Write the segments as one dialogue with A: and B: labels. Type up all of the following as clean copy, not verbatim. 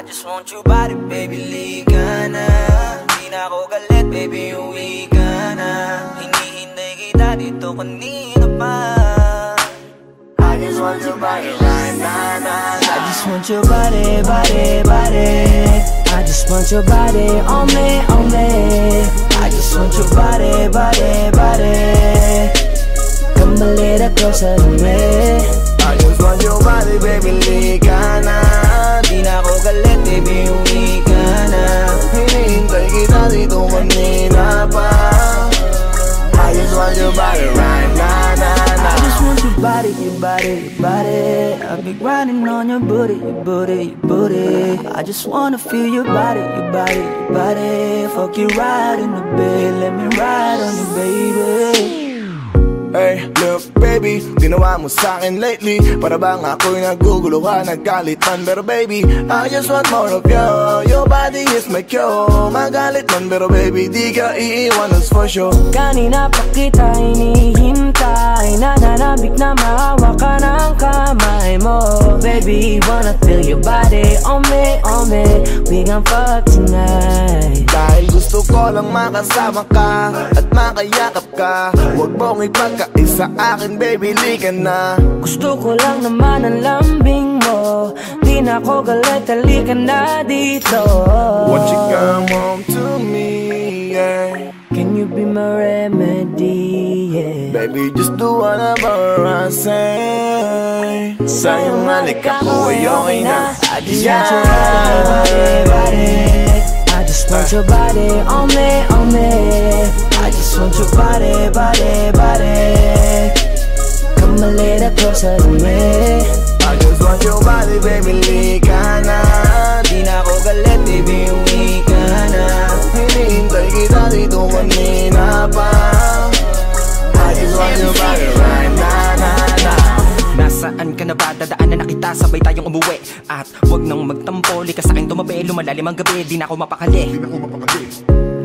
A: just want your body, baby, liga na. Di na ako galit, baby, uwi ka na. Hinihintay kita dito kanina pa. I just want your body right now. I just want your body, body, body. I just want your body on me, on me. I just want your body, body, body. Come a little closer to me. I just want your body, baby, liga na. Di na ako galit, baby, uwi ka na. Hinihintay kita dito kanina pa. I just want your body right now, I just want your body, your body, your body. I've been grinding on your booty, your booty, your booty. I just wanna feel your body, your body, your body. Fuck you right in the bed, let me ride on you, baby.
B: Hey, look baby, ginawa mo sa'kin lately. Para bang ako'y nagugulo ka, nagkalitan. Pero baby, I just want more of you. Your body is my cure. Magalit man, pero baby, di ka iiwan, that's for sure.
A: Kanina pa kita hinihintay, nananabik na maawa ka ng kamay mo. Baby, wanna feel your body on me, on me. We gon' fuck tonight.
B: Dahil gusto ko lang makasama ka at makayakap ka. Huwag mong ipagkaisa akin, baby, liga na.
A: Gusto ko lang naman ang lambing mo. Di na ako galit, halika na dito.
B: Won't you come home to me, yeah.
A: Can you be my remedy, yeah.
B: Baby, just do whatever I say. Sa'yong halika ko ay okay na.
A: I just want your body, body. I just want your body on me, on me. I just want your body, body, body. Come a little closer to me.
B: I just want your body, baby, liga na.
A: Di na ako galit, baby, uwi ka na.
B: Hinihintay kita dito kanina pa. I just want your body right now.
C: Nasaan ka na ba? Dadaanan na kita, sabay tayong umuwi. At wag nang magtampo, likas sa'kin tumabi. Lumalalim ang gabi, di na ako mapakali.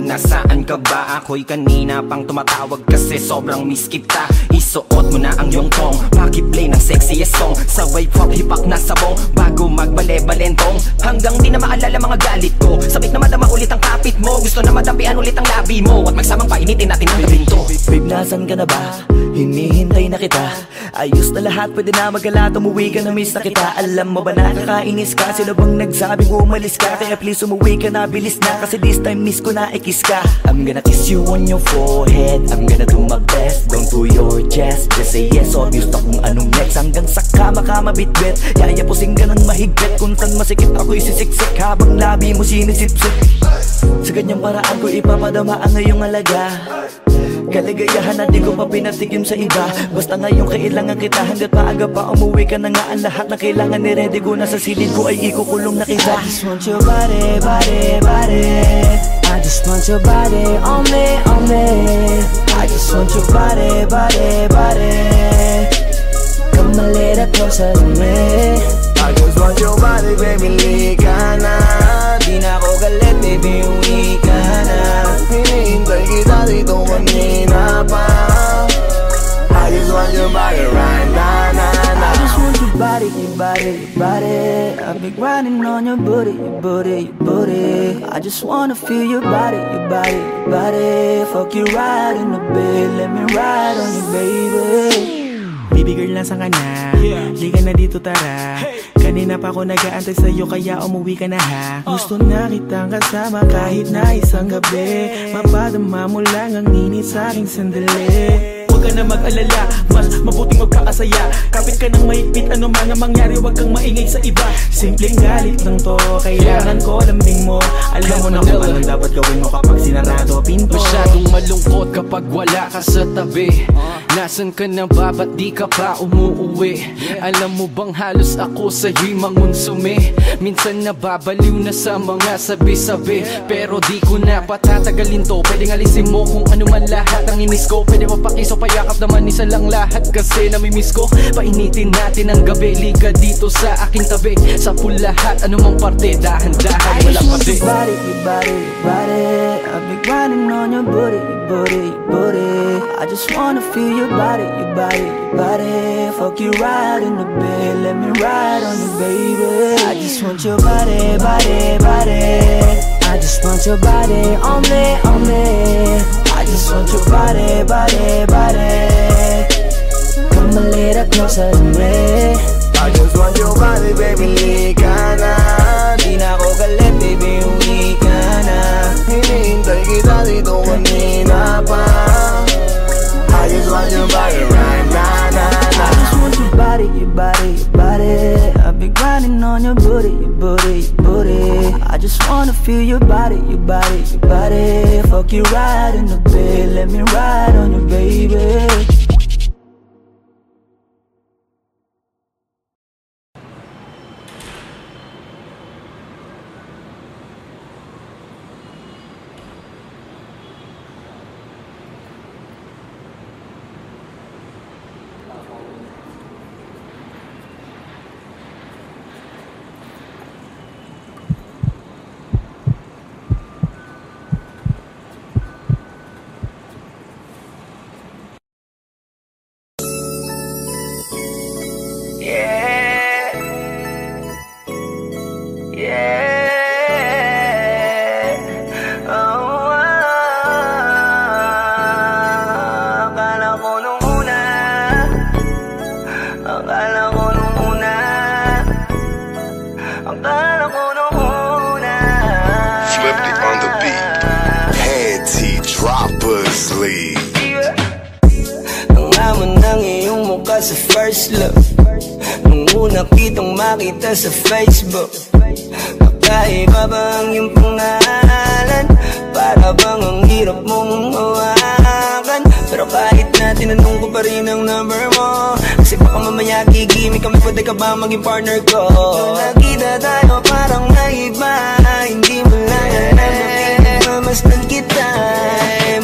C: Nasaan ka ba? Ako'y kanina pang tumatawag kasi sobrang miss kita. Isuot mo na ang iyong tong, pakiplay ng sexiest song. Sabay pop hipak na sabong, bago magbale-balentong. Hanggang di na maalala mga galit ko. Sabik na madama ulit ang kapit mo. Gusto na madampian ulit ang labi mo. At magsamang painitin natin ang labinto.
A: Babe, nasan ka na ba? Hinihintay na kita. Ayos na lahat, pwede na magala. Umuwi ka na, miss na kita. Alam mo ba nakakainis ka? Sino bang nagsabing umalis ka? Kaya please umuwi ka na, bilis na. Kasi this time miss ko na, kiss ka. I'm gonna kiss you on your forehead. I'm gonna do my best, down to your chest. Just say yes, obvious na kung anong next. Hanggang sa kama ka mabitbit. Yayapusing ka ng mahigpit. Kung saan masikip ako'y sisiksik, habang labi mo sinisipsip. Sa ganyang paraan ko ipapadama ang ngayong alaga. Kaligayahan na di ko pa pinatigim sa iba. Basta ngayon kailangan kita, hanggat maaga pa umuwi ka na nga. Ang lahat na kailangan ni-ready ko na sa silid ko ay ikukulong na kita. I just want your body, body, body. I just want your body on me, on me. I just want your body, body, body. Come a little closer to me.
B: I just want your body, baby, liga na.
A: Di na ako galit, baby, uwi ka na.
B: Hinihintay kita dito kanina pa. I just want your body right now,
A: I just want your body, your body, your body. I've been grinding on your booty, your booty, your booty. I just wanna feel your body, your body, your body. Fuck you right in the bed, let me ride on you, baby.
D: Baby girl, nasan ka na? Liga na dito, tara. Kanina pa ako nag-aantay sa'yo, kaya umuwi ka na ha. Gusto na kitang kasama kahit na isang gabi. Mapadama mo lang ang init sa'king sandali. Huwag ka na mag-alala, mas mabuting magkakasaya. Kapit ka ng mahigpit, ano man ang mangyari, huwag kang maingay sa iba. Simpleng galit lang to, kailangan ko lambing mo. Alam mo na kung anong dapat gawin mo kapag sinarado pinto.
E: Masyadong malungkot kapag wala ka sa tabi. Nasaan ka na ba? Ba't di ka pa umuuwi? Alam mo bang halos ako sa'yo'y mangonsume? Minsan nababaliw na sa mga sabi-sabi, pero di ko na patatagalin to. Pwedeng alisin mo kung ano man lahat ang inis ko. Pwede mapakiso, payakap naman isa lang lahat kasi namimiss ko. Painitin natin ang gabi, liga dito sa aking tabi. Sa pulahat, anumang parte, dahan-dahan, walang pati.
A: Body, your body, your body. be grinding on your booty, your booty, your booty. I just wanna feel your body, your body, your body. Fuck you right in the bed, let me ride on you, baby. I just want your body, body, body. I just want your body on me, on me. I just want your body, body, body. Come a little closer to me.
B: I just want your body, baby, lika na.
A: Di na ako galit, baby, uwi ka na.
B: Hinihintay kita dito kanina pa. I just want your body right now,
A: I just want your body, your body, your body. I've been grinding on your booty, your booty, your booty. I just wanna feel your body, your body, your body. Fuck you right in the bed, let me ride on you, baby. Sa first look, nung una kitang makita sa Facebook, kakaiba ba ang iyong pangalan? Para bang ang hirap mong hawakan? Pero kahit na tinanong ko pa rin ang number mo, kasi baka mamaya gigimik kami, pwede ka ba maging partner ko? Nung nakita tayo parang naiba, hindi mo lang alam, masdan kita,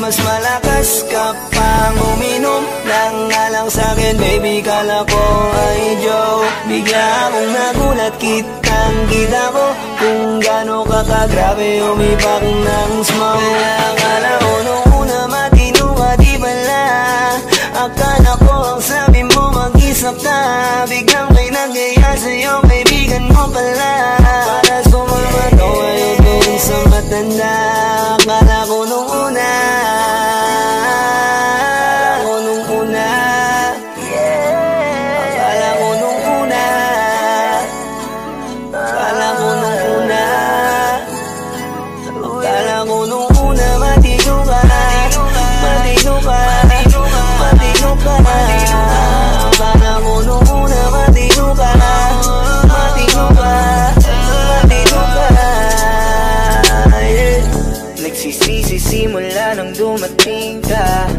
A: mas malakas ka pang uminom lang nga lang sa'kin, baby, kala ko ay joke. Bigla akong nagulat, kitang-kita ko kung gaano ka kagrabe umipak ng smoke. Akala ko nung una matino ka, di bala. Akala ko ang sabi mo mag-isa ka, biglang may nagaya sa'yo, kaibigan mo pala. Para sumama to ayaw doon sa matanda. Akala ko nung una, simula nang dumating ka,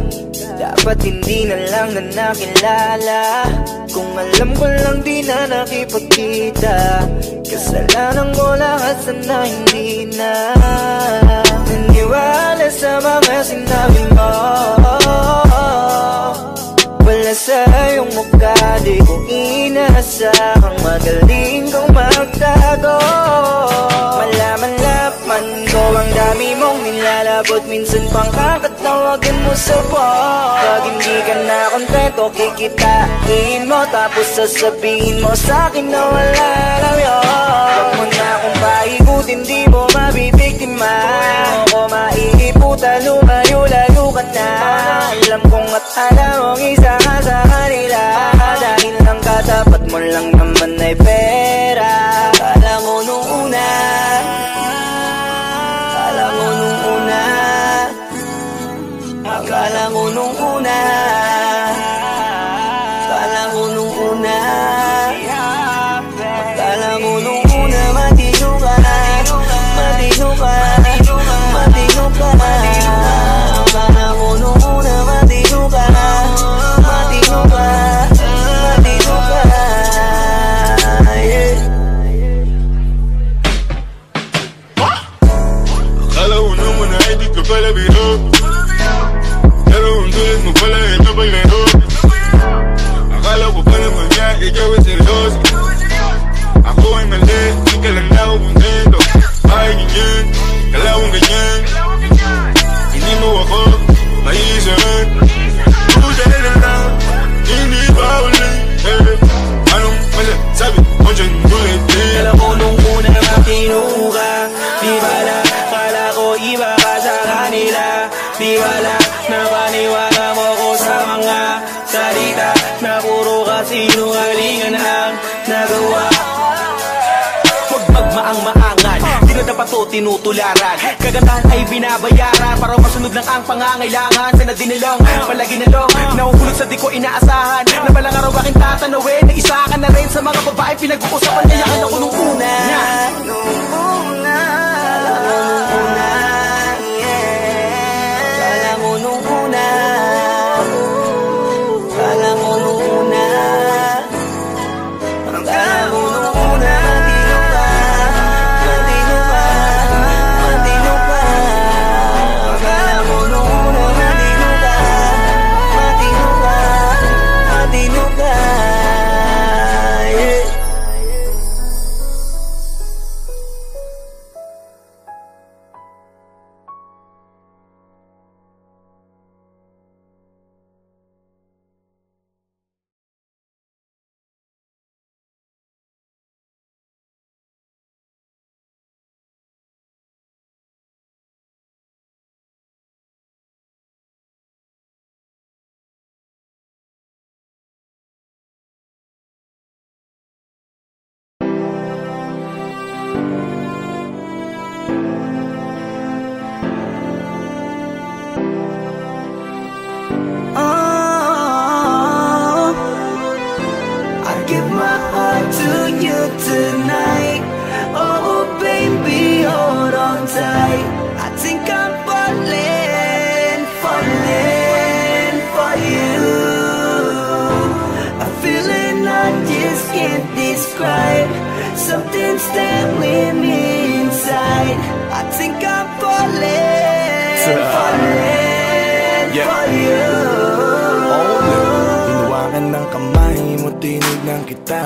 A: dapat hindi na lang na nakilala. Kung alam ko lang di na nakipagkita, kasalanan ko lahat, sana hindi na naniwala sa mga sinabi mo. Wala sa iyong mukha, di ko inasahang magaling kang magtago. Malaman-laman ko ang dami mong nilalabot, minsan pang kakatawagan mo sa phone. Pag hindi ka na kontento, kikitain mo, tapos sasabihin mo sa'kin na wala lang yun. Huwag mo na akong paikutin, di mo mabibiktima. Huwag mo ko maiiputa, lumayo-layo ka na. Alam kong at alam mong isa ka sa kanila, dahil lang katapat mo lang naman ay pera. Akala mo nung una, akala mo nung una, akala mo nung una, akala mo nung una, akala mo nung una, matino ka, matino ka, matino ka. Akala mo nung una, matino ka, matino ka, matino ka.
F: Akala ko naman ay di ka pala biro, pero ang tulad mo pala ito paglaro. Akala ko pa naman niya, ikaw ay seryoso. Ako ay mali, di ka lang na ako kontento. Ay ganyan, kalawang ganyan.
D: iba ka sa kanila. Di wala na paniwala mo ko sa mga salita na puro kasinungalingan ang nagawa. Huwag magmaang-maangan, di na dapat to tinutularan. Kagandahan ay binabayaran para masunod lang ang pangangailangan. Sana dinilang, palagi na lang nahuhulog sa di ko inaasahan. Na balang araw aking tatanawin na isa ka na rin sa mga babae pinag-uusapan. Kayakan ako nung una.
A: Tonight, oh baby, hold on tight. I think I'm falling for you. A feeling I just can't describe. Something's stabbing me inside. I think I'm falling for you.
B: Hinawakan ng kamay mo, tinignan kita.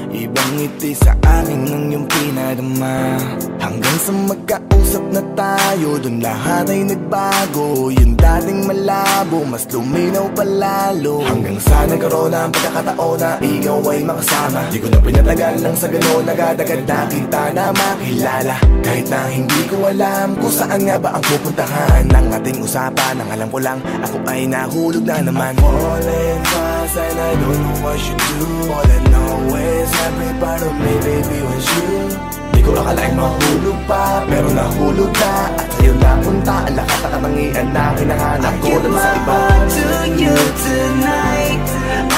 B: Ibang ngiti sa akin ng iyong pinadama. Hanggang sa magkausap na tayo, dun lahat ay nagbago. Yung dating malabo, mas luminaw palalo. Hanggang sa nagkaroon na ang pagkakataon na ikaw ay makasama. Di ko na pinatagal lang sa gano'n, agad-agad na kita na makilala. Kahit na hindi ko alam kung saan nga ba ang pupuntahan ng ating usapan. Ang alam ko lang, ako ay nahulog na naman. I'm falling fast and I don't know what you do. All I know is every part of me, baby, was you. Di ko akalaing mahulog pa, pero nahulog na. At sa'yo napunta ang lahat ng katangian na hinahanap ko dun sa iba.
A: I give my heart to you tonight.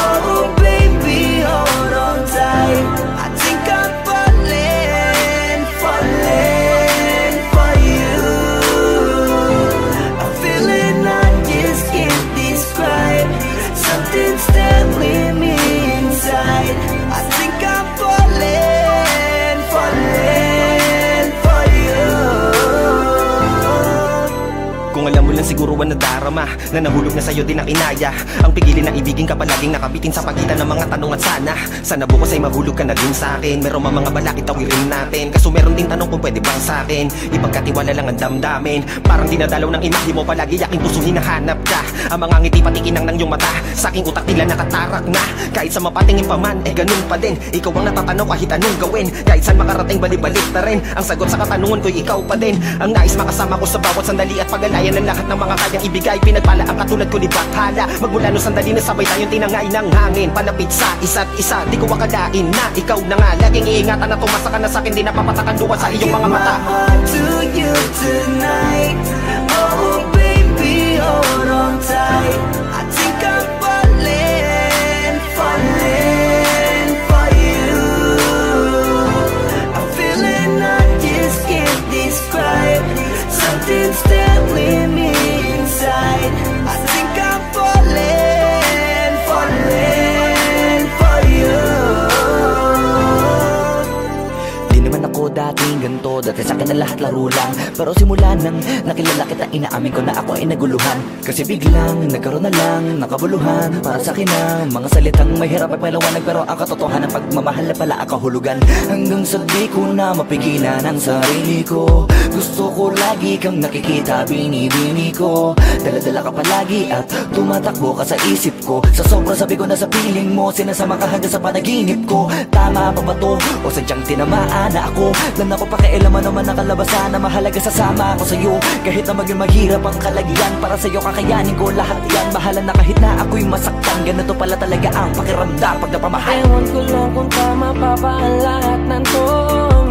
A: Oh baby, hold on tight. I think I'm falling for you. A feeling I just can't describe. Something's stabbing me inside. I think I'm falling for you.
C: Kung alam mo lang siguro ang nadarama na nahulog na sa'yo din ang inaya. Ang pigilin na ibigin ka palaging nakabitin sa pagitan ng mga tanong at sana bukas ay mahulog ka na din sa'kin. Meron mga balakid tawirin natin, kaso meron din tanong kung pwede bang sa'kin ipagkatiwala lang ang damdamin. Parang dinadalaw ng imahe mo, palagi aking puso hinahanap ka. Ang mga ngiti patikinang ng iyong mata, sa aking utak tila nakatarak na. Kahit sa mapatingin pa man, ganun pa din. Ikaw ang natatanaw kahit anong gawin. Kahit saan makarating balibalik na rin. Ang sagot sa katanungan ko'y ikaw pa din. Ang nais makasama ko sa bawat sandali at pagalayan ng lahat ng mga kayang ibigay. Pinagpala ang katulad ko ni Bathala. Magmula no sandali na sabay tayong tinangay ng hangin. Palapit sa isa't isa, di ko akalain na ikaw na nga. Laging iingatan na tumasa ka na sa'kin, di napapatakan duwa sa iyong mga mata.
A: I give my heart to you tonight. Oh baby, hold on tight. I think I'm falling for you. A feeling I just can't describe. Something's stabbing me inside. I think I'm falling for you.
G: Di naman ako dating ganito, dati sa'kin na lahat laro lang. Pero simula nang nakilala kita, inaamin ko na ako ay naguluhan. Kasi biglang nagkaroon na lang nakabuluhan. Para sa'kin ang mga salitang mahirap ay paliwanag, pero ang katotohanan pagmamahal na pala ang kahulugan. Hanggang sa di ko na mapigilan ang sarili ko. Gusto ko lagi kang nakikita, binibini ko. Dala-dala ka palagi at tumatakbo ka sa isip ko. Sa sobrang sabi ko na sa piling mo, sinasama ka hanggang sa panaginip ko. Tama pa ba to? O sadyang tinamaan na ako lang ako, pakialaman naman ang kalabasan. Na mahalaga sasama ako sa'yo, kahit na maging mahirap ang kalagyan. Para sa'yo kakayanin ko lahat yan. Bahala na kahit na ako'y masaktan. Ganito pala talaga ang pakiramdam pag napamahal.
H: Ewan ko lang kung tama pa ba ang lahat ng to.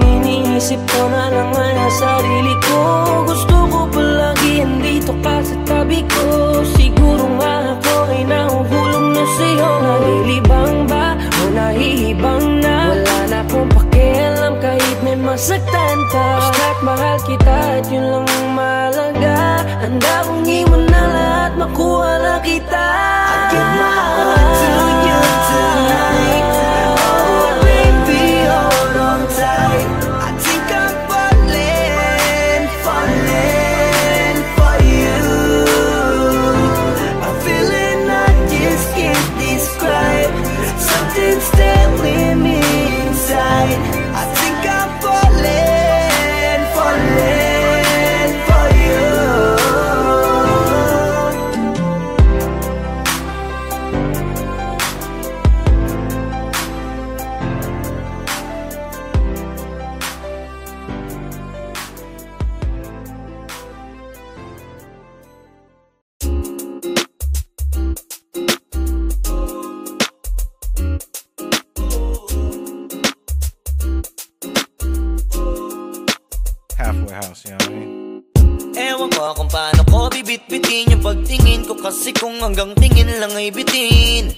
H: Iniisip ko na lang ang sarili ko. Gusto ko palagi andito ka sa tabi ko. Siguro nga ako ay nahuhulog na sa'yo. Nalilibang ba o nahihibang na? Wala na akong pakialam kahit may masaktan ka. Basta't mahal kita at yun lang ang mahalaga. Handa kong iwan na lahat, makuha lang kita.
A: I give my heart to you tonight. Oh baby, hold on tight. I think I'm falling, falling for you. A feeling I just can't describe. Something's telling me inside. I think I'm falling, falling for you.
I: Halfway house, you know what I mean?
A: Ewan ko kung paano ko bibit-bitin yung pagtingin ko. Kasi kung hanggang tingin lang ay bitin,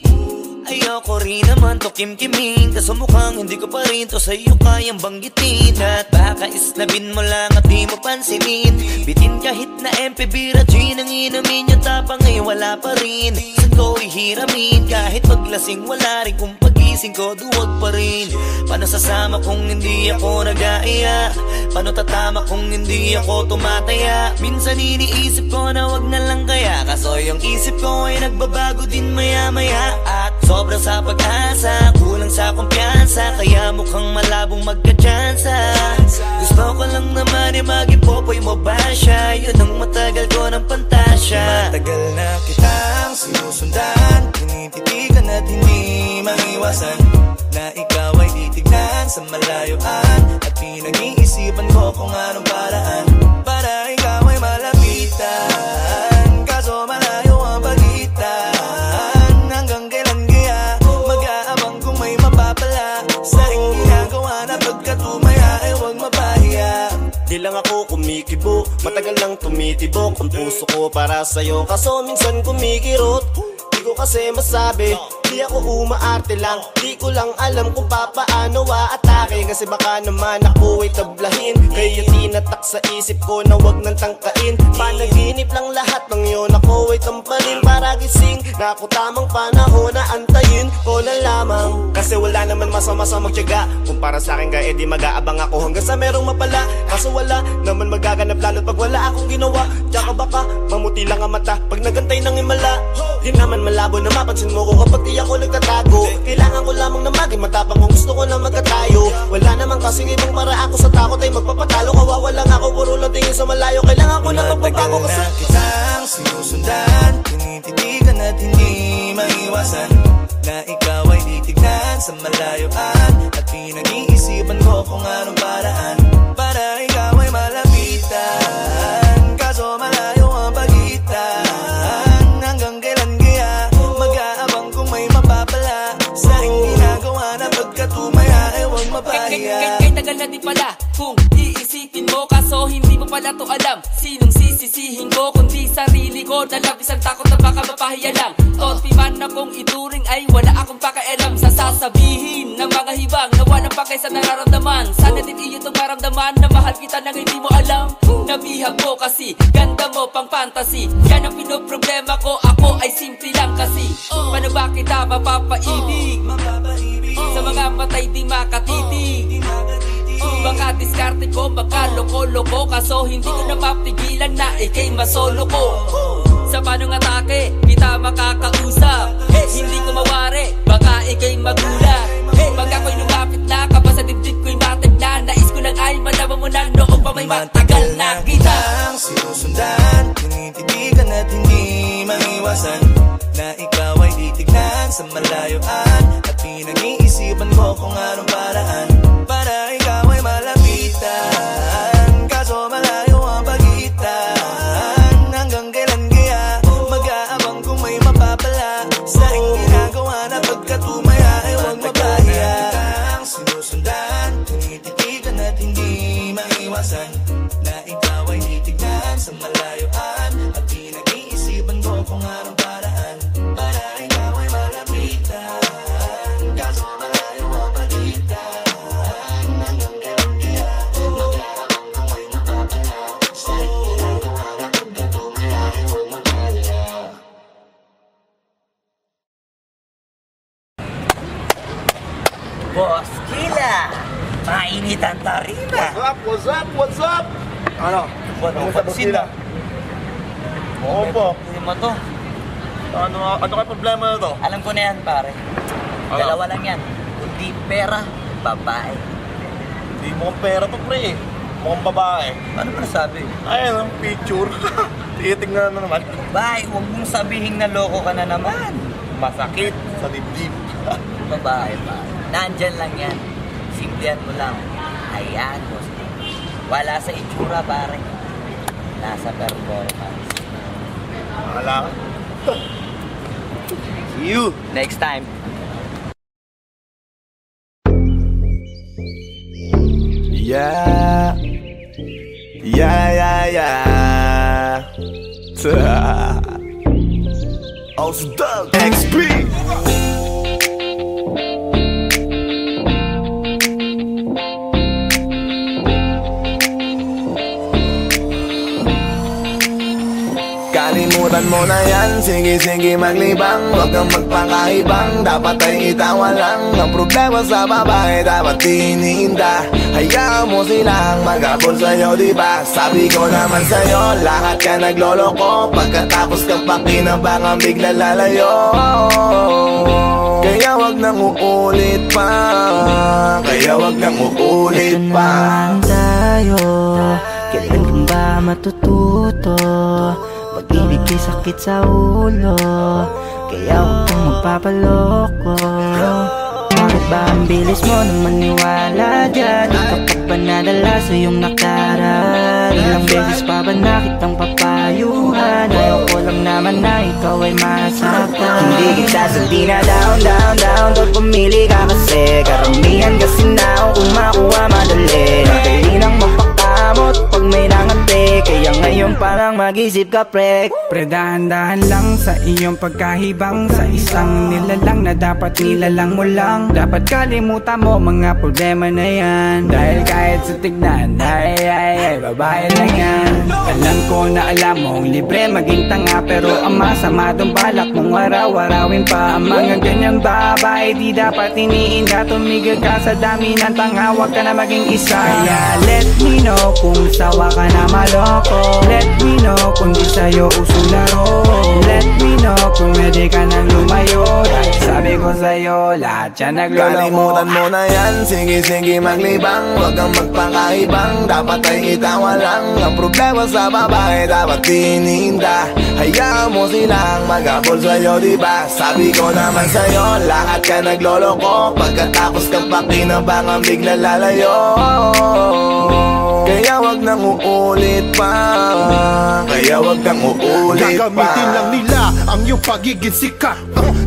A: ayoko rin naman to kim-kimin. Kaso mukhang hindi ko pa rin to sa'yo kayang banggitin. At baka isnabin mo lang at di mo pansinin. Bitin kahit na MP, bira, gin ang inumin. Yung tapang ay wala pa rin. Saan ko ihiramin? Kahit paglasing wala rin. Kung pagising ko duwag pa rin. Paano sasama kung hindi ako nag-aaya? Paano tatama kung hindi ako tumataya? Minsan iniisip ko na wag na lang kaya. Kaso yung isip ko ay nagbabago din maya-maya. At sobrang sa pag-asa, kulang sa kumpiyansa. Kaya mukhang malabong magka-tsansa. Gusto ko lang naman ay mag-ipopoy mo ba siya? Yun ang matagal ko ng pantasya.
B: Matagal na kitang sinusundan, tinititigan at hindi maiwasan na ikaw ay titignan sa malayuan. At pinag-iisipan ko kung anong paraan para ikaw ay malapitan. Kaso malayo ang pagitan. Hanggang kailan kaya mag-aabang kung may mapapala sa iyong ginagawa na pagkatumaya ay huwag mapahiya.
J: Di lang ako kumikibo, matagal lang tumitibok ang puso ko para sa'yo. Kaso minsan kumikirot, di ko kasi masabi. Di ako umaarte lang, di ko lang alam kung papaano aatake. Kasi baka naman ako ay tablahin, kaya tinatak sa isip ko na wag nang tangkain. Panaginip lang lahat ng yun, ako ay tamparin para gising. Na ako tamang panahon na antayin ko na lamang. Kasi wala naman masama sa magtiyaga. Kung para sa akin kaya di mag-aabang ako hanggang sa merong mapala. Kaso wala naman magaganap lalo't pag wala akong ginawa. Tsaka baka mamuti lang ang mata pag nagantay ng himala. Di naman malabo na mapansin mo ko kapag di ako nagtatago. Kailangan ko lamang na maging matapang kung gusto ko na magkatayo. Wala naman kasi ibang para ako sa takot ay magpapatalo. Kawawa lang ako, puro lang tingin sa malayo. Kailangan ko na magbabago kasi
B: na kitang sinusundan, tinititigan at hindi maiwasan na ikaw ay titignan sa malayuan. At pinag-iisipan ko kung anong paraan para ikaw ay malapitan. Kaso malayo ang pagitan. Hanggang kailan kaya mag-aabang kung may mapapala sa iyong ginagawa na pagkatumaya ay huwag mapahiya.
E: Kay tagal na din pala kung iisipin mo. Kaso hindi mo pala to alam. Sinong sisisihin ko kundi sarili ko. Nalabis ang takot na baka mapahiya lang. Tonti man akong ituring ay wala akong pakialam sa sasabihin ng mga hibang na walang pakay sa nararamdaman. Sana din iyo itong maramdaman na mahal kita nang hindi mo alam. Nabihag mo kasi ganda mo pang fantasy. Yan ang pinoproblema ko, ako ay simple lang kasi. Paano ba kita mapapaibig sa mga matay di makatitig? Baka diskarte ko, baka loko-loko. Kaso hindi ko na mapigilan na ikay masolo ko. Sa panong atake, kita makakausap. Hindi ko mawari, baka ikay magulat. Pag ako'y lumapit na, kapag sa dibdib ko'y matig na. Nais ko lang ay malaman mo na noong pa may matagal na kita.
B: Sinusundan, tinititigan at hindi maiwasan na ikaw ay titignan sa malayuan. At pinag-iisipan ko kung anong paraan para ikaw ay malapitan.
A: kalayuan. At pinag-iisipan ko kung anong paraan para ikaw ay malapitan. Kaso malayo ang palitan. Hanggang kailan kaya magkaroon kung may napapala. Sa ginagawa na dito mayroon huwag magkala.
I: Boss Kila, mainit ang tarima.
B: What's up? What's up? Ano?
I: Ano pansin na?
B: Oo po.
I: Hindi mo to.
B: Ano kayo problema na to?
I: Alam ko na yan, pare.
B: Ano?
I: Dalawa lang yan. Kundi pera, babae.
B: Hindi mukhang pera to, pre. Mukhang babae.
I: Ano ba nasabi?
B: Ayun, ang picture. Titingnan na naman.
I: Babae, huwag mong sabihin na loko ka na naman.
B: Masakit sa dibdib.
I: Babae pa. Nandyan lang yan. Simplihan mo lang. Ayan, boss. Wala sa itsura, pare. Nasa performance.
B: Wala ka. See you
I: next time.
B: Yeah. Ausdog XP. Kalimutan mo na yan, sige maglibang. Huwag kang magpakaibang, dapat ay itawa lang. Ang problema sa babae, dapat tinihinda. Hayaan mo silang maghabol sa'yo, diba? Sabi ko naman sa'yo, lahat ka nagloloko. Pagkatapos kang pakinabangan, bigla lalayo. Kaya wag nang uulit pa. Kaya wag nang uulit pa.
K: Tayo, kailan kang ba matututo? Pag-ibig ay sakit sa ulo, kaya huwag kang magpapaloko. Bakit ba ang bilis mo nang maniwala dyan? Kapag ba nadala sa iyong nakaraan? Ilang beses pa ba na kitang papayuhan? Ayaw ko lang naman na ikaw ay masaktan. Hindi kita sabi na down Doon pumili ka kasi karamihan kasi na kung makuha madali. Madali nang mapakamot pag may nangante. Kaya ngayon parang mag-isip ka, pre.
L: Pre, dahan-dahan lang sa iyong pagkahibang. Sa isang nilalang na dapat nilalang mo lang. Dapat kalimutan mo mga problema na yan. Dahil kahit sa tignan, ay, babae lang yan. Alam ko na alam mong libre maging tanga, pero ang masama doon balak mong araw-arawin pa. Ang mga ganyang babae di dapat iniinda. Tumigil ka sa dami ng tanga, wag ka na maging isa. Kaya let me know kung sawa ka na maloko. Let me know kung di sa'yo uso laro. Let me know kung pwede ka nang lumayo. Dahil sabi ko sa'yo, lahat yan nagloloko.
B: Kalimutan mo na yan, sige maglibang. Huwag kang magpakaibang, dapat ay itawa lang. Ang problema sa babae, dapat tinihinda. Hayaan mo silang maghabol sa'yo, diba? Sabi ko naman sa'yo, lahat ka nagloloko. Pagkatapos kang pakinabangan, bigla lalayo. Kaya wag nang uulit pa. Kaya wag kang uulit pa.
M: Gagamitin lang nila ang iyong pagiging sikat.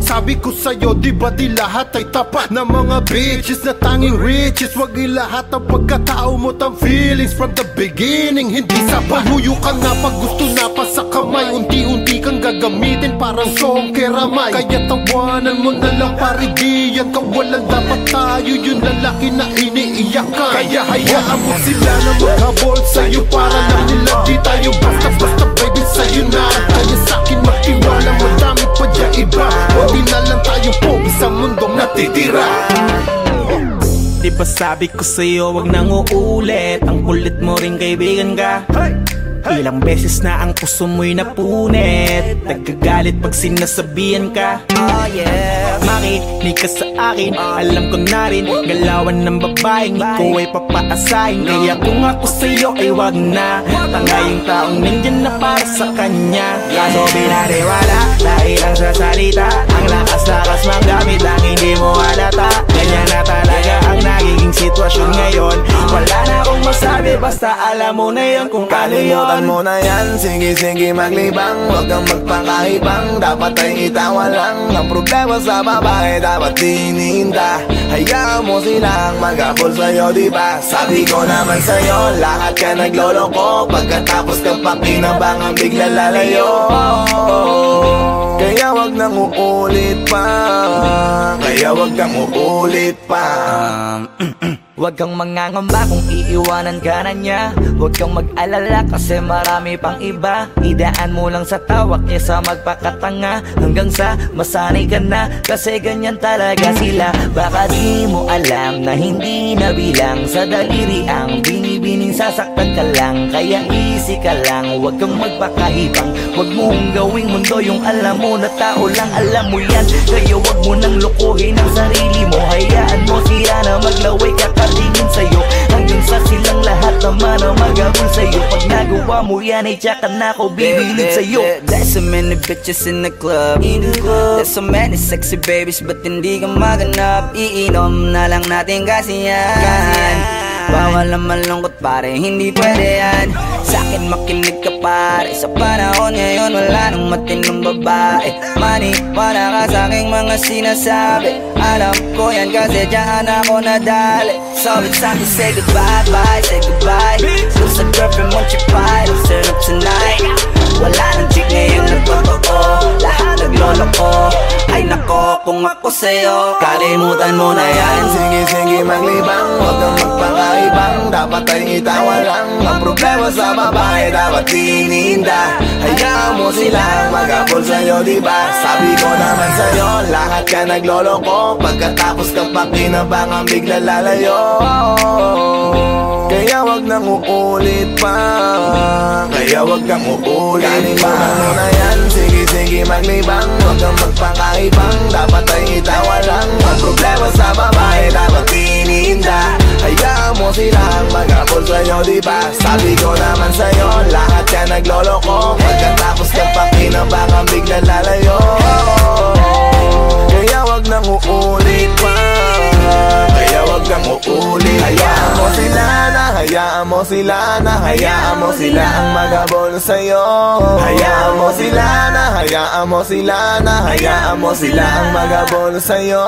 M: Sabi ko sa'yo, di ba di lahat ay tapat na mga bitches na tanging riches. Wag ilahat ang pagkatao mo tang feelings from the beginning. Hindi sapat, huyo ka na pag gusto na pa sa kamay. Unti-unti kang gagamitin parang song keramay. Kaya tawanan mo na lang paridiyan. Kawalan dapat tayo yung lalaki na iniiyakan. Kaya hayaan mo sila na maghabol sa'yo para lang nila di tayo basta-basta baby sa'yo na. Kaya sa'kin magtiwala, madami pa dyan iba. Hindi na lang tayo pogi sa mundong natitira.
D: Diba sabi ko sa'yo wag nang uulit. Ang kulit mo rin kaibigan ka. Ilang beses na ang puso mo'y napunit. Nagkagalit pag sinasabihan ka. Oh yeah, makinig ka sa akin. Alam ko na rin galawan ng babaeng ikaw ay papaasahin. Kaya kung ako sa'yo ay wag na. Tanga yung taong nandyan na para sa kanya. Kaso binariwala dahil lang sa salita. Ang lakas-lakas mang gamit lang hindi mo halata. Ganyan na talaga ang nagiging sitwasyon ngayon. Wala na akong masabi, basta alam mo na yun kung ano yun.
B: Kalimutan mo na yan, sige maglibang. Huwag kang magpakahibang, dapat ay itawa lang. Ang problema sa babae, dapat tinihinda. Hayaan mo silang mag-abol sa'yo, diba? Sabi ko naman sa'yo, lahat ka nagloloko. Pagkatapos ka pa kinabangan, bigla lalayo. Kaya wag nang uulit pa, kaya wag kang uulit pa.
G: Huwag kang mangangamba kung iiwanan ka na niya. Huwag kang mag-alala kasi marami pang iba. Idaan mo lang sa tawak niya sa magpakatanga, hanggang sa masanay ka na, kasi ganyan talaga sila. Baka di mo alam na hindi na bilang sa daliri ang binibining sasaktan ka lang. Kaya easy ka lang, huwag kang magpakahibang. Huwag mong gawing mundo yung alam mo na tao lang alam mo yan. Kaya huwag mo nang lukuhin ang sarili mo. Hayaan mo siya na maglaway kakatingin sa'yo, hanggang sa silang lahat naman ang mag-abol sa'yo. Pag nagawa mo yan ay tsaka na ako bibilid sa'yo.
N: There's so many bitches in the club. There's so many sexy babies, but hindi ka maganap. Iinom na lang natin kasi yan. Bawal ang malungkot pare, hindi pwede yan. Sa'kin makinig ka pare, sa panahon ngayon wala nang matinong babae. Maniwala ka sa'king mga sinasabi, alam ko yan kasi dyan ako nadali. So it's time to say goodbye, bye, say goodbye. Kung sa girlfriend mo chipay, let's turn up tonight. Wala nang chick ngayon nagtotoo, lahat nagloloko. Ay nako, kung ako sa'yo, kalimutan mo na yan.
B: Sige maglibang, huwag kang magpakaibang. Dapat ay itawa lang. Ang problema sa babae, dapat tinihinda. Hayaan mo silang mag-abol sa'yo, diba? Sabi ko naman sa'yo, lahat ka nagloloko. Pagkatapos ka pa kinabangan, bigla lalayo. Kaya wag nang uulit pa, kaya wag kang uulit. Kalimutan mo na yan, sige maglibang. Huwag kang magpakaibang, dapat ay itawa lang. Ang problema sa babae, dapat tinihinda. Hayaan mo silang mag-abol sa'yo, diba? Sabi ko naman sa'yo, lahat ka nagloloko. Pagkatapos ka pa kinabangan, bigla lalayo. Kaya wag nang uulit pa, kaya wag kang uulit. Hayaan mo sila na, hayaan mo sila na, hayaan mo sila ang mag-abol sa'yo. Hayaan mo sila na, hayaan mo sila na, hayaan mo sila ang mag-abol sa'yo.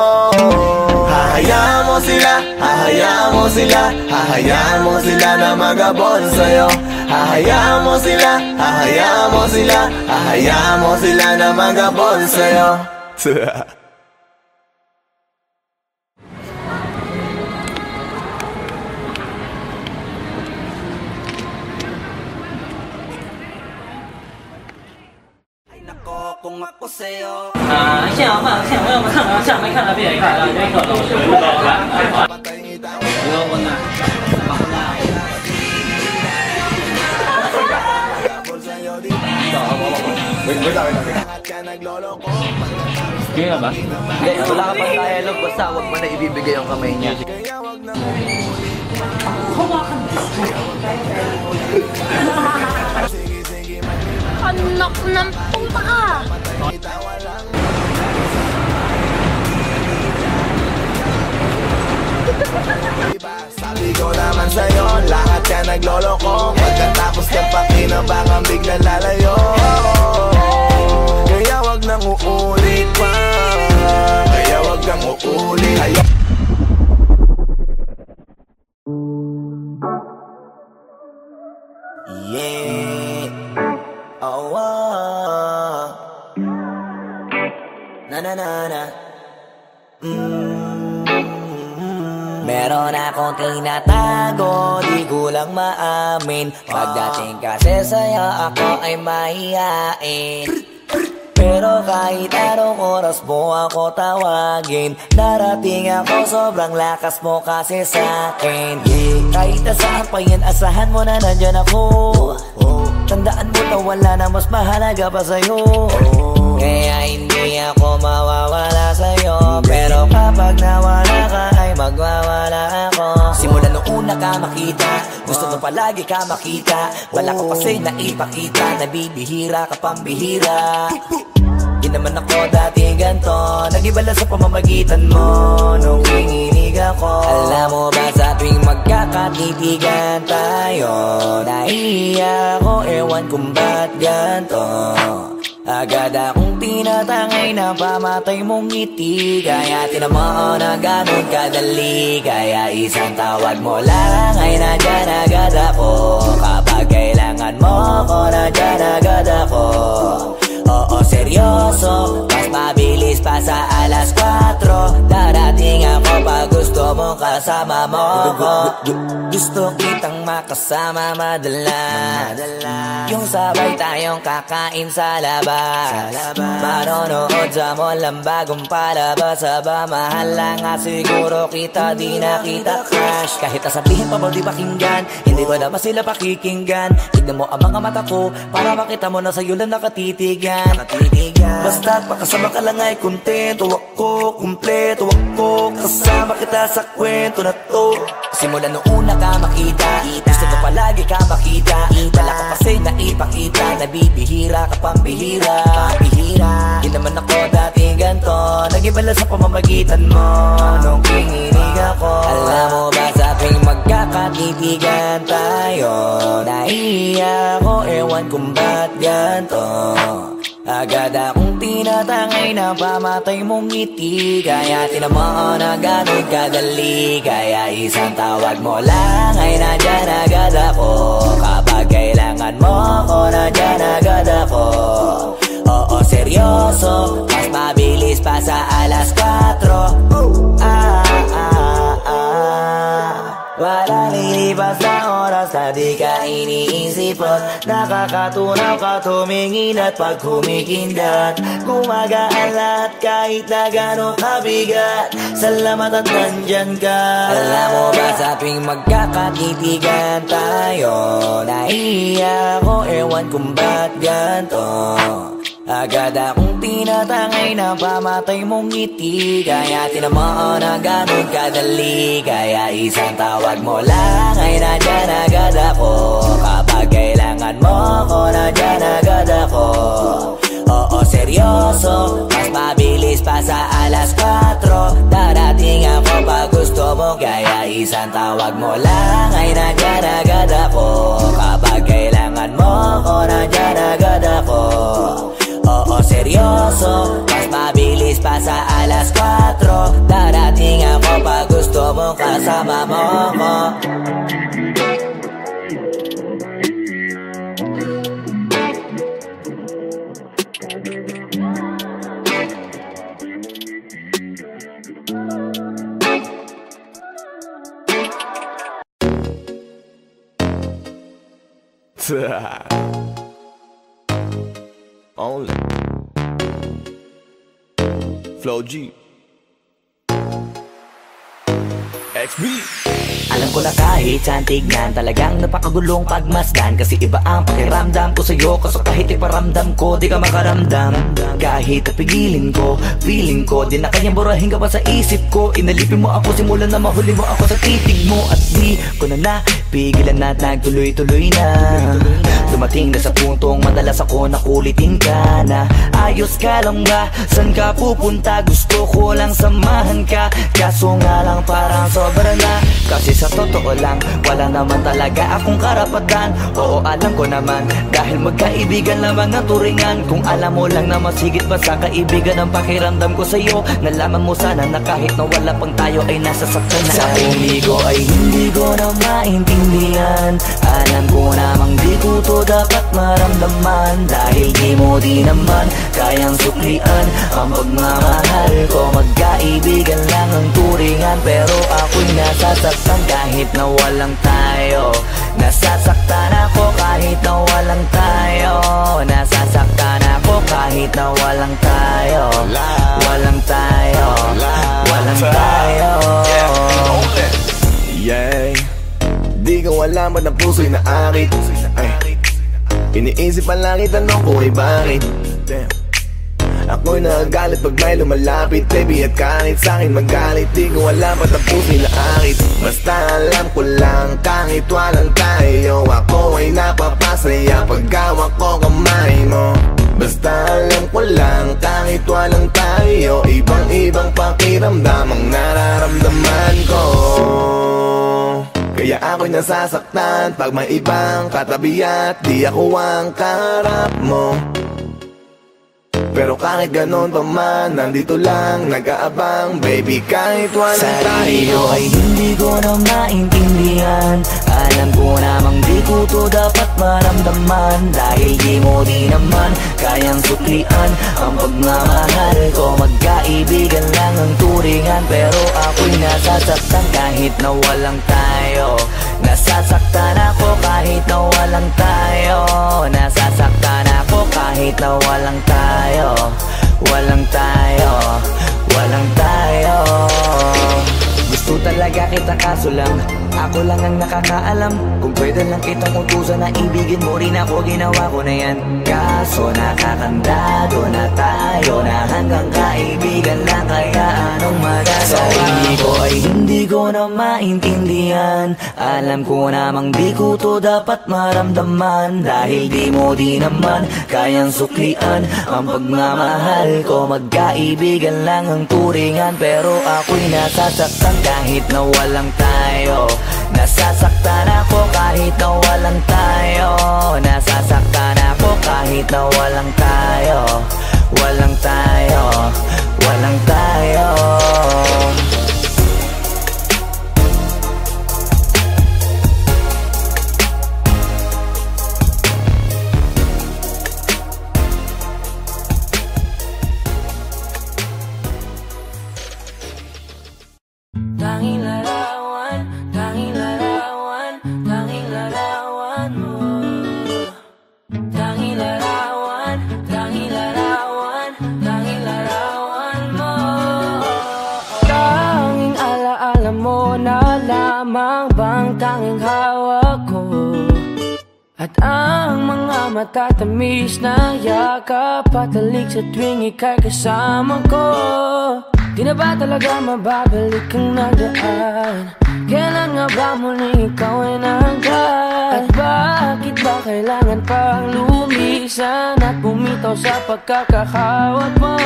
B: Hahayaan mo sila, hahayaan mo sila, hahayaan mo sila na mag-abol sa'yo. Hahayaan mo sila, hahayaan mo sila, hahayaan mo sila na mag-abol sa'yo.
N: Kung ako sa'yo.
O: 现在换，现在我要么看啊，下没看到别人看了，没看到，不要问呐。Kaya ba?
G: Wala ka pang dialogue, basta huwag mo na ibibigay yung kamay niya.
P: Anak ng puta!
B: Sabi ko naman sa'yo, lahat ka nagloloko. Pagkatapos ka pa kinabangan, bigla lalayo. Kaya wag nang uulit pa, kaya wag kang uulit.
G: Yeah. Oh, na na na na. Meron akong tinatago, di ko lang maamin. Pagdating kasi sa'yo, ako ay mahihain. Pero kahit anong oras mo ako tawagin, darating ako, sobrang lakas mo kasi sa'kin. Kahit nasaan pa yan, asahan mo na nandyan ako. Tandaan mo na wala na mas mahalaga pa sa'yo. Kaya hindi ako mawawala sa'yo, pero kapag nawala ka ay magwawala ako. Simula nung una ka makita, gusto ko palagi ka makita. Wala ko kasi naipakita, nabibihira ka pambihira. Di naman ako dati ganto, nag-iba lang sa pamamagitan mo nung kininig ako. Alam mo ba sa tuwing magkakatitigan tayo, naiiyak ako, ewan kung ba't ganto. Agad akong tinatangay na pamatay mong ngiti, kaya tinamaan na ganun kadali. Kaya isang tawag mo lang ay nandyan agad ako. Kapag kailangan mo ko, nandyan agad ako. Oo, seryoso, mas mabilis pa sa alas 4. Darating ako pag gusto mo kasama mo ko. Gusto kitang makasama madalas, yung sabay tayong kakain sa labas, manonood sa mall ang bagong palabas. Aba, mahal lang nga siguro kita, di na kita crush. Kahit nasabihin pa ba di pakinggan, hindi ko naman sila pakikinggan. Tignan mo ang mga mata ko, para makita mo na sa'yo lang nakatitigan. Basta't pakasama ka lang ay kontento ako, kumpleto ako. Kasama kita sa kwento na to. Simula nung una ka makita, gusto ko palagi ka makita. Wala ka kasi na ipakita, nabibihira ka pang bihira. Di naman ako dati ganto, nag-iba lang sa pamamagitan mo nung kininig ako. Alam mo ba sa tuwing magkakatitigan tayo, naiiyak ako, ewan kung ba't ganto. Agad akong tinatangay na pamatay mong ngiti, kaya tinamaan na ganun kadali. Kaya isang tawag mo lang ay nandyan agad ako. Kapag kailangan mo ko, nandyan agad ako. Oo, seryoso, mas mabilis pa sa alas 4. Wala lilipas na oras na di ka iniisip at nakakatunaw ka tumingin at pag kumikindat, gumagaan lahat kahit na gano'n kabigat. Salamat at nandyan ka. Alam mo ba sa tuwing magkakatitigan tayo, naiiyak ako, ewan kung ba't ganto. Agad akong tinatangay na pamatay mong ngiti, kaya tinamaan na ganun kadali. Kaya isang tawag mo lang ay nandyan agad ako. Kapag kailangan mo ko, nandyan agad ako. Oo, seryoso, mas mabilis pa sa alas 4. Darating ako pag gusto mo, kaya isang tawag mo lang ay nandyan agad ako. Kapag kailangan mo ko, nandyan agad ako. Oo, seryoso, mas mabilis pa sa alas 4. Darating ako pag gusto mo kasama mo ko.
B: Only Flow G XB.
G: Alam ko na kahit saan tignan, talagang napakagulong pagmasdan. Kasi iba ang pakiramdam ko sa'yo, kaso kahit iparamdam ko, di ka makaramdam. Kahit napigilin ko, feeling ko, di na kayang burahin ka pa sa isip ko. Inalipin mo ako, simulan na mahuli mo ako sa titig mo. At di ko na napigilan na nagtuloy-tuloy na. Dumating na sa puntong madalas ako nakulitin ka na. Ayos ka lang ba? San ka pupunta? Gusto ko lang samahan ka, kaso nga lang parang sobra na. Kasi sa totoo lang, wala naman talaga akong karapatan. Oo, alam ko naman, dahil magkaibigan lamang ang turingan. Kung alam mo lang na masigit pa sa kaibigan ang pakiramdam ko sa'yo, nalaman mo sana na kahit na wala pang tayo ay nasasaktan na. Sa umigo ay hindi ko na maintindihan. Alam ko namang di ko to dapat maramdaman, dahil di mo di naman kayang suklian ang pagmamahal ko. Magkaibigan lang ang turingan, pero ako'y nasasaktan kahit na walang tayo. Nasasaktan ako kahit na walang tayo. Nasasaktan ako kahit na walang tayo. Walang tayo. Walang tayo.
B: Yeah. Di ko alam ba't ang puso'y naakit. Iniisip ang langit, tanong ko ay bakit. Damn. Ako'y nagagalit pag may lumalapit, baby, at kahit sa'kin magalit. Di ko alam ba't ang puso'y naakit. Basta alam ko lang, kahit walang tayo, ako ay napapasaya pag hawak ko kamay mo. Basta alam ko lang, kahit nasasaktan pag may ibang katabi at di ako ang kaharap mo. Pero kahit ganon pa man, nandito lang, nag-aabang, baby, kahit walang tayo.
G: Ay hindi ko na maintindihan. Alam ko namang di ko to dapat maramdaman, dahil di mo di naman kayang suklian ang pagmamahal ko. Magkaibigan lang ang turingan, pero ako'y nasasaktan kahit na walang tayo. Nasasaktan ako kahit na walang tayo. Nasasaktan ako kahit na walang tayo. Walang tayo, walang tayo. Gusto talaga kita kaso lang ako lang ang nakakaalam. Kung pwede lang kitang utusan na ibigin mo rin ako, ginawa ko na yan. Kaso nakakandado na tayo na hanggang kaibigan lang, kaya anong magagawa? Sarili ko ay hindi ko na maintindihan. Alam ko namang di ko to dapat maramdaman, dahil di mo di naman kayang suklian ang pagmamahal ko. Magkaibigan lang ang turingan, pero ako'y nasasaktan kahit na walang tayo. Nasasaktan ako kahit na walang tayo. Nasasaktan ako kahit na walang tayo. Walang tayo, walang tayo.
H: Tanging larawan, tanging larawan, tanging larawan mo. Tanging larawan, tanging larawan, tanging larawan mo. Tanging alaala mo na lamang bang tanging hawak ko, at ang mga matatamis na yakap patalik sa tuwing ika'y kasama ko. Di na ba talaga mababalik ang nagdaan? Kailan nga ba muli ikaw ay nahanggan? At bakit ba kailangan pang lumisan at bumitaw sa pagkakahawak mo?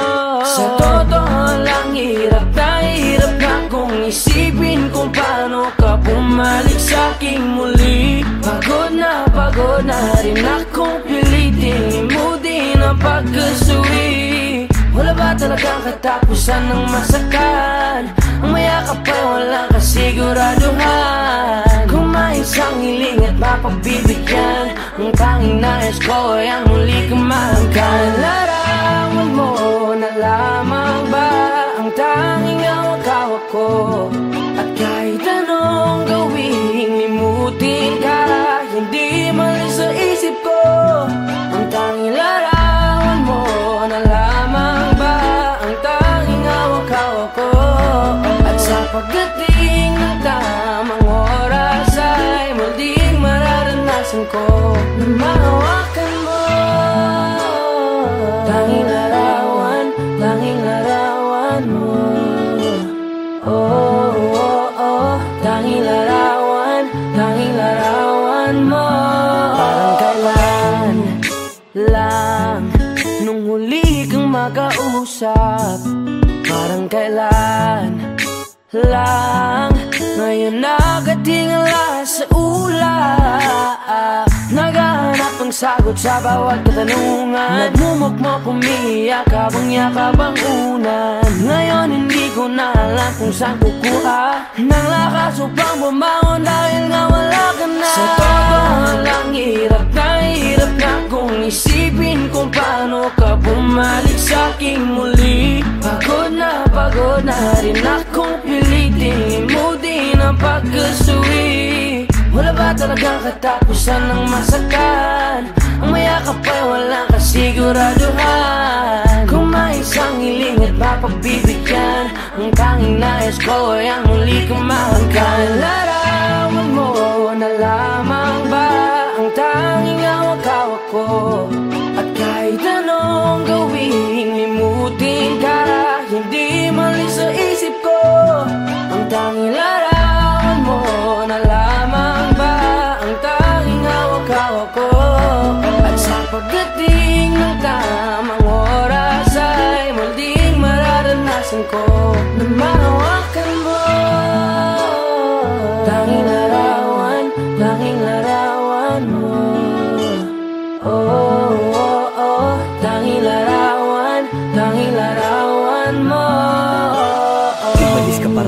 H: Sa totoo lang, hirap na kung isipin kung paano ka bumalik sa'king muli. Pagod na rin akong pilitin, limutin ang pagkasuwi. Wala ba talagang katapusan ng masakan? Ang mayakap ay walang kasiguraduhan. Kung may isang hiling at mapagbibigyan, ang tanging nais ko ay ang muli kang mahanggan. Larawan mo na lamang ba ang tanging hawak-hawak ko, at kahit anong gawin, limutin ka, hindi malis sa isip ko. Ang tanging larawan mo na lamang ba ang tanging hawak-hawak ko, at sa pagdating ng tamang oras ay muling mararanasan ko na mahawakan mo. Tanging larawan, tanging larawan mo. Oh, oh, oh, tanging larawan, tanging larawan mo. Parang kailan lang nung huli kang makausap, parang kailan lang ngayon nakatingala sa ulap. Naghahanap ng sagot sa bawat katanungan, nagmumukmok, umiiyak habang yakap ang unan. Ngayon hindi ko na alam kung saan kukuha ng lakas upang bumangon, dahil nga wala ka na. Sa totoo lang, hirap na kung isipin kung paano ka bumalik sa'king muli. Pagod na rin akong pilitin, limutin ang pagkasuwi. Wala ba talagang katapusan ng masakan? Ang mayakap ay walang kasiguraduhan. Kung may isang hiling at mapagbibigyan, ang tanging nais ko ay ang muli kang mahanggan. Larawan mo na lamang ba ang tanging hawak-hawak ko, at kahit anong gawin, limutin ka, hindi malis sa isip ko. Ang tanging larawan mo na lamang ba ang tanging hawak-hawak ko, at sa pagdating ng tamang oras ay muling mararanasan ko na mahawakan mo. Tanging larawan,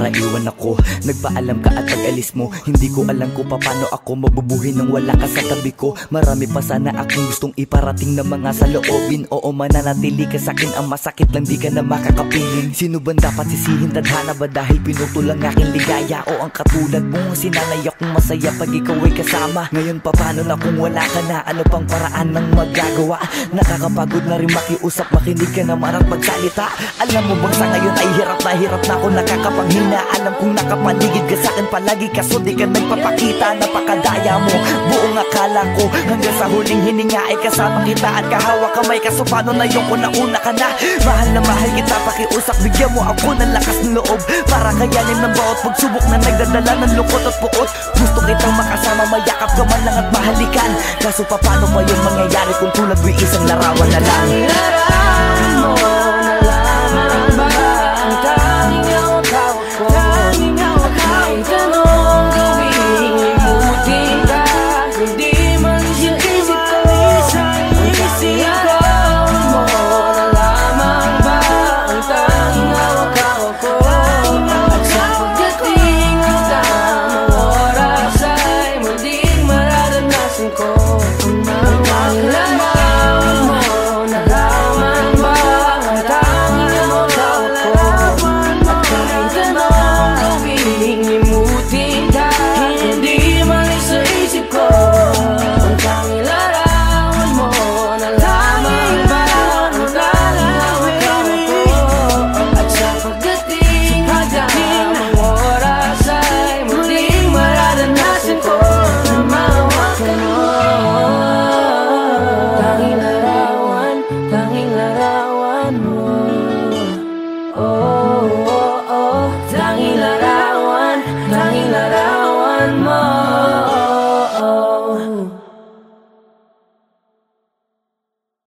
G: para iwan ako. Nagpaalam ka at pag-alis mo, hindi ko alam kung paano ako mabubuhay nang wala ka sa tabi ko. Marami pa sana akong gustong iparating na mga saloobin. Oo, mananatili ka sa'kin, ang masakit lang di ka na makakapiling. Sino ba dapat sisihin? Tadhana ba dahil pinutol ang aking ligaya? O ang katulad mo, sinanay akong masaya pag ikaw ay kasama. Ngayon pa paano na kung wala ka na? Ano pang paraan ng magagawa? Nakakapagod na rin makiusap, makinig ka naman at magsalita. Alam mo bang sa ngayon ay hirap na ako, nakakapanghina. Alam kong nakapaligid ka sa'kin palagi, kaso di ka nagpapakita. Napakadaya mo, buong akala ko hanggang sa huling hininga ay kasama kita at kahawak kamay. Kaso paano na yung una-una ka na? Mahal na mahal kita, pakiusap, bigyan mo ako ng lakas ng loob para kayanin ng bawat pagsubok na nagdadala ng lukot at puot. Gusto kitang makasama, mayakap ka man lang at mahalikan. Kaso paano pa yung mangyayari kung tulad mo'y isang larawan na lang?